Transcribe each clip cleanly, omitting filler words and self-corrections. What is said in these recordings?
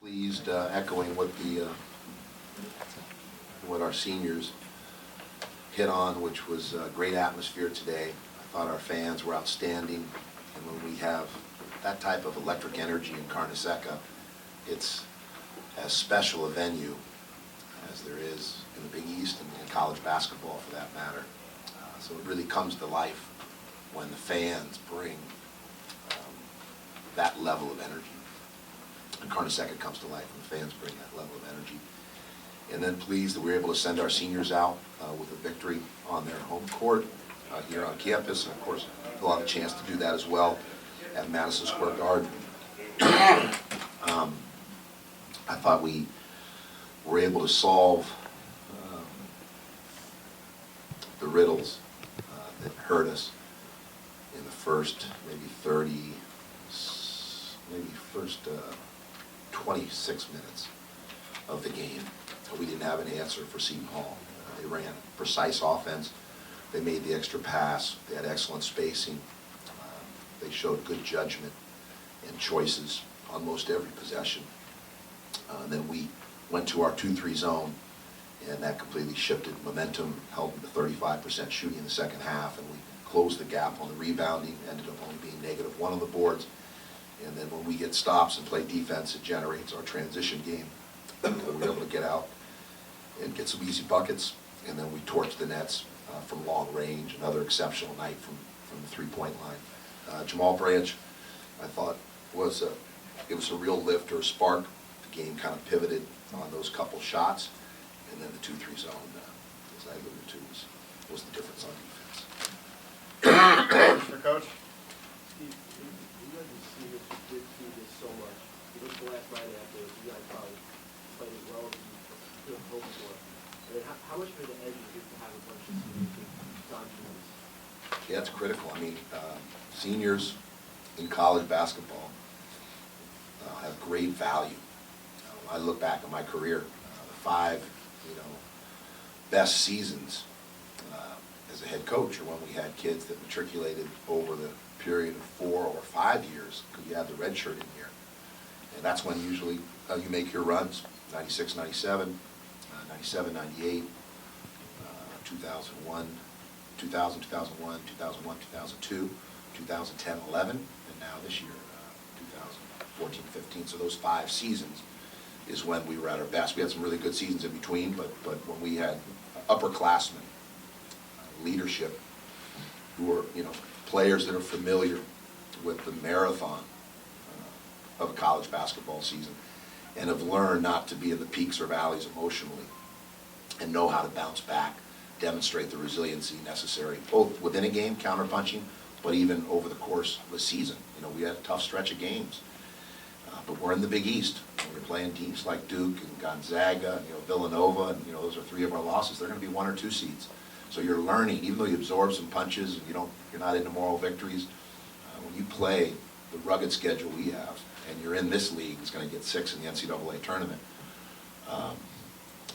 pleased, echoing what our seniors hit on, which was a great atmosphere today. I thought our fans were outstanding, and when we have that type of electric energy in Carnesecca, it's as special a venue as there is in the Big East and in college basketball, for that matter. So it really comes to life when the fans bring that level of energy. And Carnesecca comes to life when the fans bring that level of energy. And then pleased that we were able to send our seniors out with a victory on their home court here on campus. And of course, we'll have a chance to do that as well at Madison Square Garden. I thought we were able to solve the riddles that hurt us in the first maybe 26 minutes of the game. We didn't have an answer for Seton Hall. They ran precise offense. They made the extra pass. They had excellent spacing. They showed good judgment and choices on most every possession. And then we went to our 2-3 zone, and that completely shifted momentum, held them to 35% shooting in the second half, and we closed the gap on the rebounding, ended up only being -1 on the boards. And then when we get stops and play defense, it generates our transition game. We're able to get out and get some easy buckets, and then we torched the nets from long range. Another exceptional night from the three-point line. Jamal Branch, I thought, it was a real lift or a spark. The game kind of pivoted on those couple shots, and then the 2-3 zone, as I alluded to, was the difference on defense. Mr. Coach? Steve, you guys have seen this, you did see this so much. You looked the last night after, you guys probably played as well as you could have hoped for. I mean, how much of an edge is it to have a bunch of seniors who've gone through this? Yeah, it's critical. I mean, seniors in college basketball have great value. I look back at my career, the 5, best seasons as a head coach are when we had kids that matriculated over the period of 4 or 5 years, because you had the red shirt in here. And that's when usually you make your runs, 96, 97, 97, 98, 2001, 2000, 2001, 2001, 2002, 2010, 11, and now this year, 2014, 15. So those 5 seasons is when we were at our best. We had some really good seasons in between, but when we had upperclassmen, leadership, who were, players that are familiar with the marathon of a college basketball season and have learned not to be in the peaks or valleys emotionally and know how to bounce back, demonstrate the resiliency necessary, both within a game, counterpunching, but even over the course of a season. We had a tough stretch of games. But we're in the Big East. We're playing teams like Duke and Gonzaga, and, Villanova, and those are 3 of our losses. They're going to be 1 or 2 seeds. So you're learning, even though you absorb some punches and you're not into moral victories. When you play the rugged schedule we have, and you're in this league, it's going to get 6 in the NCAA tournament.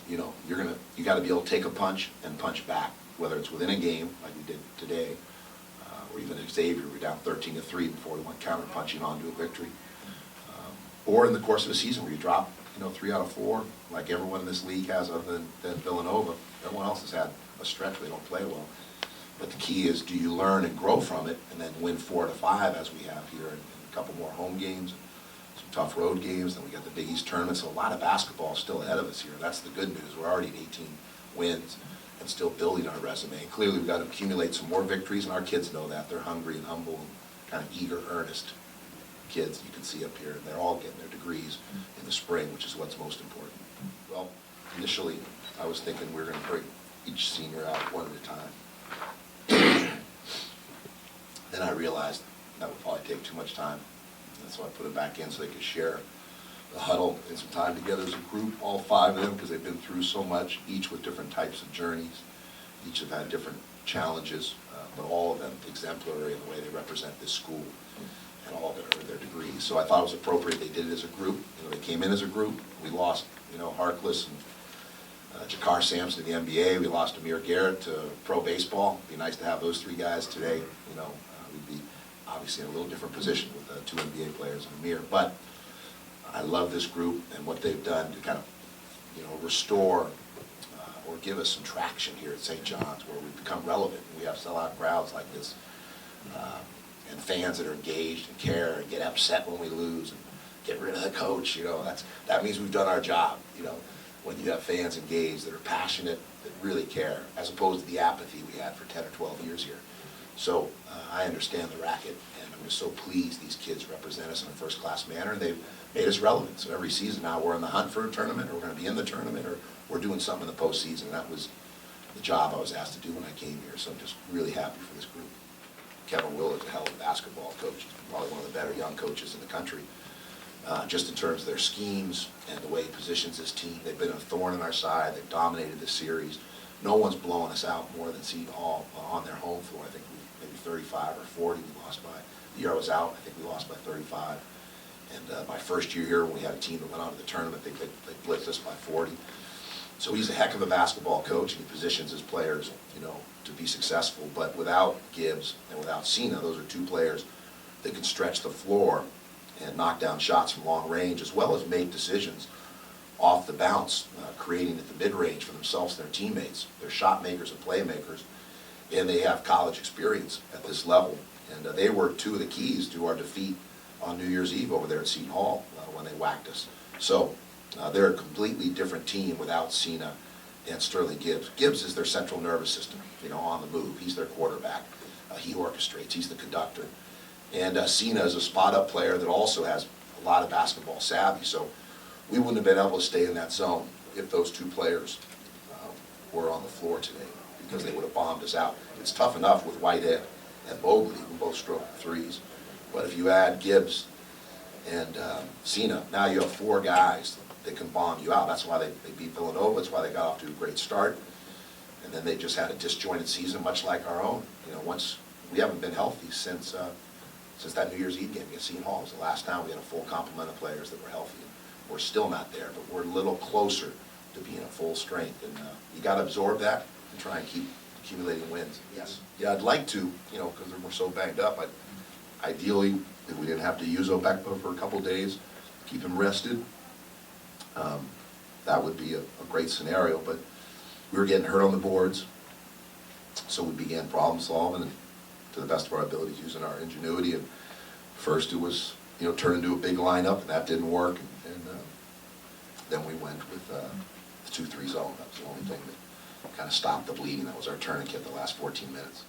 You got to be able to take a punch and punch back, whether it's within a game like we did today, or even at Xavier, we're down 13-3 before we went counter punching onto a victory. Or in the course of a season where you drop, 3 out of 4, like everyone in this league has, other than Villanova. Everyone else has had a stretch where they don't play well. But the key is, do you learn and grow from it, and then win 4 to 5 as we have here, and a couple more home games, some tough road games. Then we got the Big East tournament, so a lot of basketball still ahead of us here. That's the good news. We're already at 18 wins and still building our resume. And clearly, we've got to accumulate some more victories, and our kids know that. They're hungry and humble and kind of eager, earnest kids you can see up here. They're all getting their degrees in the spring, which is what's most important. Well, initially, I was thinking we were going to bring each senior out 1 at a time. Then I realized that would probably take too much time. And so I put it back in so they could share the huddle and some time together as a group, all 5 of them, because they've been through so much, each with different types of journeys. Each have had different challenges, but all of them exemplary in the way they represent this school. And all of it are their degrees. So I thought it was appropriate they did it as a group. They came in as a group. We lost, Harkless and Jakar Sampson to the NBA. We lost Amir Garrett to pro baseball. It'd be nice to have those 3 guys today. We'd be obviously in a little different position with 2 NBA players and Amir. But I love this group and what they've done to kind of, restore or give us some traction here at St. John's, where we've become relevant. We have sellout crowds like this, and fans that are engaged and care and get upset when we lose and get rid of the coach. That means we've done our job. When you have fans engaged that are passionate, that really care, as opposed to the apathy we had for 10 or 12 years here. So I understand the racket, and I'm just so pleased these kids represent us in a first-class manner, and they've made us relevant. So every season now we're in the hunt for a tournament, or we're going to be in the tournament, or we're doing something in the postseason. That was the job I was asked to do when I came here, so I'm just really happy for this group. Kevin Willard's a hell of a basketball coach. He's probably one of the better young coaches in the country. Just in terms of their schemes and the way he positions his team, they've been a thorn in our side. They've dominated this series. No one's blowing us out more than Seton Hall on their home floor. I think maybe 35 or 40 we lost by. The year I was out, I think we lost by 35. And my first year here, when we had a team that went on to the tournament, they blitzed us by 40. So he's a heck of a basketball coach, and he positions his players, to be successful. But without Gibbs and without Cena, those are two players that can stretch the floor and knock down shots from long range, as well as make decisions off the bounce, creating at the mid-range for themselves and their teammates. They're shot makers and playmakers, and they have college experience at this level. And they were two of the keys to our defeat on New Year's Eve over there at Seton Hall when they whacked us. So they're a completely different team without Cena and Sterling Gibbs. Gibbs is their central nervous system, on the move. He's their quarterback. He orchestrates. He's the conductor. And Cena is a spot-up player that also has a lot of basketball savvy. So we wouldn't have been able to stay in that zone if those two players were on the floor today, because they would have bombed us out. It's tough enough with Whitehead and Mobley, who both stroke threes. But if you add Gibbs and Cena, now you have four guys that can bomb you out. That's why they beat Villanova. That's why they got off to a great start. And then they just had a disjointed season, much like our own. Once we haven't been healthy since that New Year's Eve game against Seton Hall. It was the last time we had a full complement of players that were healthy. We're still not there, but we're a little closer to being at full strength. And you got to absorb that and try and keep accumulating wins. Yes. Yeah, I'd like to, because we're so banged up. Ideally, if we didn't have to use Obekpa for a couple days, keep him rested, that would be a great scenario. But we were getting hurt on the boards, so we began problem solving and, to the best of our abilities, using our ingenuity. And first it was, turn into a big lineup, and that didn't work. And then we went with the 2-3 zone. That was the only thing that kind of stopped the bleeding. That was our tourniquet the last 14 minutes.